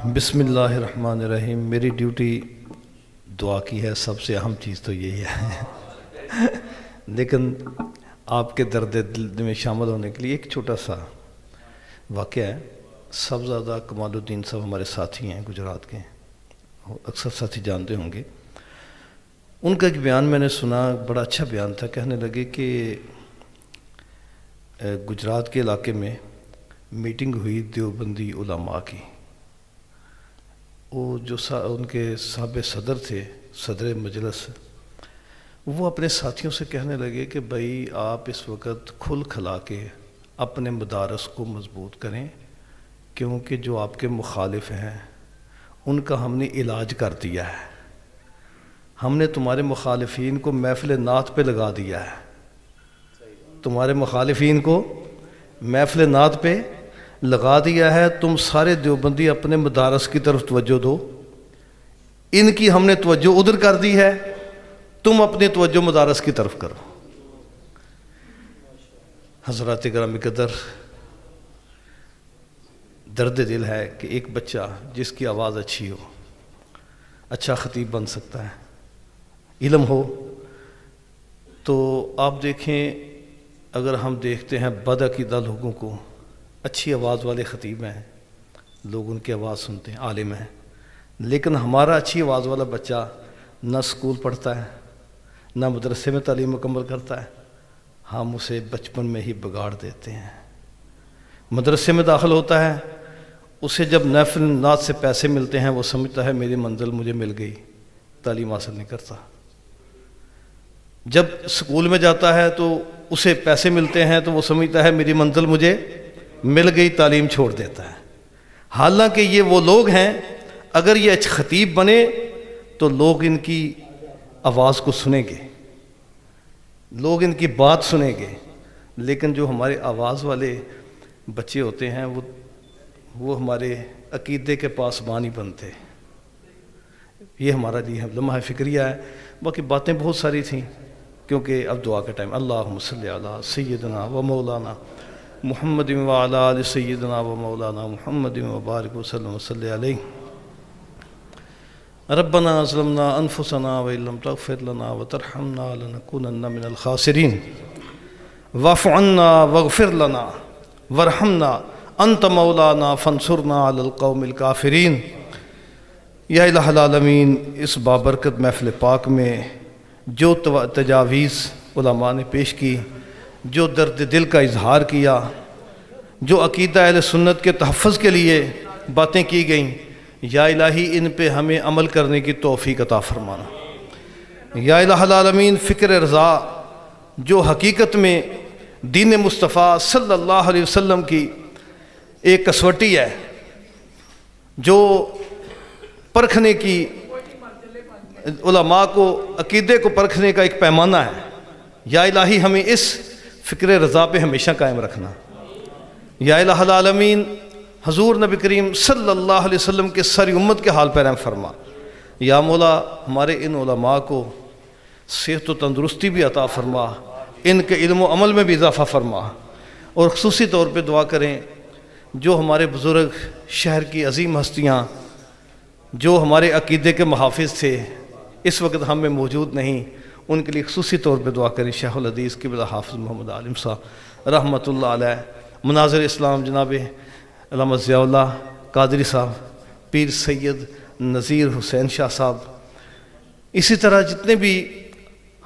بسم اللہ الرحمن الرحیم۔ میری ڈیوٹی دعا کی ہے، سب سے اہم چیز تو یہی ہے لیکن آپ کے درد دل میں شامل ہونے کے لیے ایک چھوٹا سا واقعہ ہے۔ سب زیادہ کمال الدین صاحب ہمارے ساتھی ہیں گجرات کے، اکثر ساتھی جانتے ہوں گے۔ ان کا ایک بیان میں نے سنا، بڑا اچھا بیان تھا۔ کہنے لگے کہ گجرات کے علاقے میں میٹنگ ہوئی دیوبندی علماء کی۔ وہ جو ان کے سابق صدر تھے، صدر مجلس، وہ اپنے ساتھیوں سے کہنے لگے کہ بھائی آپ اس وقت کھل کھلا کے اپنے مدارس کو مضبوط کریں، کیونکہ جو آپ کے مخالف ہیں ان کا ہم نے علاج کر دیا ہے۔ ہم نے تمہارے مخالفین کو محفل نعت پہ لگا دیا ہے، تمہارے مخالفین کو محفل نعت پہ لگا دیا ہے۔ تم سارے دیوبندی اپنے مدارس کی طرف توجہ دو، ان کی ہم نے توجہ ادھر کر دی ہے، تم اپنی توجہ مدارس کی طرف کرو۔ حضرات گرامی قدر، درد دل ہے کہ ایک بچہ جس کی آواز اچھی ہو، اچھا خطیب بن سکتا ہے، علم ہو، تو آپ دیکھیں اگر ہم دیکھتے ہیں بدعقیدہ لوگوں کو، اچھی آواز والے خطیب ہیں، لوگ ان کی آواز سنتے ہیں، عالم ہیں، لیکن ہمارا اچھی آواز والا بچہ نہ اسکول پڑھتا ہے، نہ مدرسے میں تعلیم مکمل کرتا ہے، ہم اسے بچپن میں ہی بگاڑ دیتے ہیں۔ مدرسے میں داخل ہوتا ہے، اسے جب محفل نعت سے پیسے ملتے ہیں وہ سمجھتا ہے میری منزل مجھے مل گئی، تعلیم حاصل نہیں کرتا۔ جب اسکول میں جاتا ہے تو اسے پیسے ملتے ہیں تو وہ سمجھتا ہے میری منزل مجھے مل گئی، تعلیم چھوڑ دیتا ہے۔ حالانکہ یہ وہ لوگ ہیں، اگر یہ خطیب بنے تو لوگ ان کی آواز کو سنیں گے، لوگ ان کی بات سنیں گے، لیکن جو ہمارے آواز والے بچے ہوتے ہیں وہ ہمارے عقیدے کے پاسبان ہی بنتے۔ یہ ہمارا لمحہ فکریہ ہے۔ باقی باتیں بہت ساری تھیں، کیونکہ اب دعا کا ٹائم۔ اللہم صلی علی سیدنا و مولانا محمد و علی آل سیدنا و مولانا محمد و بارک وسلم وصلی علیہ۔ ربنا ظلمنا انفسنا وان لم تغفر لنا وترحمنا لنکونن من الخاسرین واعف عنا واغفر لنا وارحمنا انت مولانا فانصرنا علی القوم الکافرین۔ یا الہ العالمین، اس بابرکت محفل پاک میں جو تجاویز علماء نے پیش کی، جو درد دل کا اظہار کیا، جو عقیدہ اہل سنت کے تحفظ کے لیے باتیں کی گئیں، یا الہی ان پہ ہمیں عمل کرنے کی توفیق عطا فرمانا۔ یا الہ العالمین، فکر رضا جو حقیقت میں دین مصطفیٰ صلی اللہ علیہ وسلم کی ایک کسوٹی ہے، جو پرکھنے کی، علماء کو عقیدے کو پرکھنے کا ایک پیمانہ ہے، یا الہی ہمیں اس فکر رضا پہ ہمیشہ قائم رکھنا۔ یا الہ العالمین، حضور نبی کریم صلی اللہ علیہ وسلم کے ساری امت کے حال پہ رحم فرما۔ یا مولا، ہمارے ان علماء کو صحت و تندرستی بھی عطا فرما، ان کے علم و عمل میں بھی اضافہ فرما، اور خصوصی طور پہ دعا کریں جو ہمارے بزرگ، شہر کی عظیم ہستیاں، جو ہمارے عقیدے کے محافظ تھے، اس وقت ہم میں موجود نہیں، ان کے لیے خصوصی طور پہ دعا کریں۔ شیخ الحدیث قبلہ حافظ محمد عالم صاحب رحمۃ اللہ علیہ، مناظر اسلام جناب علامہ ضیاء اللہ قادری صاحب، پیر سید نذیر حسین شاہ صاحب، اسی طرح جتنے بھی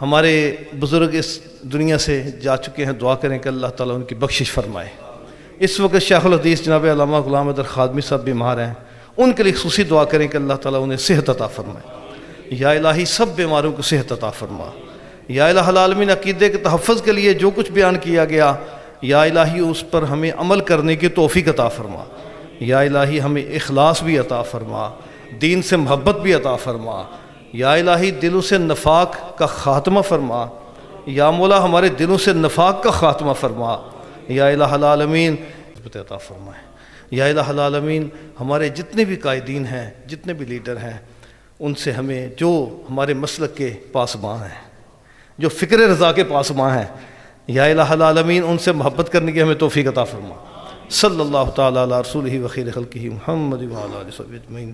ہمارے بزرگ اس دنیا سے جا چکے ہیں، دعا کریں کہ اللہ تعالیٰ ان کی بخشش فرمائے۔ اس وقت شیخ الحدیث جناب علامہ غلام حیدر خادمی صاحب بیمار ہیں، ان کے لیے خصوصی دعا کریں کہ اللہ تعالیٰ انہیں صحت عطا فرمائے۔ یا الہی سب بیماروں کو صحت عطا فرما۔ یا الہ العالمین، عقیدے کے تحفظ کے لیے جو کچھ بیان کیا گیا، یا الہی اس پر ہمیں عمل کرنے کی توفیق عطا فرما۔ یا الہی ہمیں اخلاص بھی عطا فرما، دین سے محبت بھی عطا فرما۔ یا الہی دلوں سے نفاق کا خاتمہ فرما۔ یا مولا، ہمارے دلوں سے نفاق کا خاتمہ فرما۔ یا الہ العالمین، عطا فرمائے۔ یا الہ العالمین، ہمارے جتنے بھی قائدین ہیں، جتنے بھی لیڈر ہیں، ان سے ہمیں جو ہمارے مسلک کے پاسباں ہیں، جو فکر رضا کے پاسباں ہیں، یا الہ العالمین ان سے محبت کرنے کی ہمیں توفیق عطا فرما۔ صلی اللہ تعالیٰ علی رسولہ و خیر خلقہ محمد و علی آلہ وصحبہ اجمعین.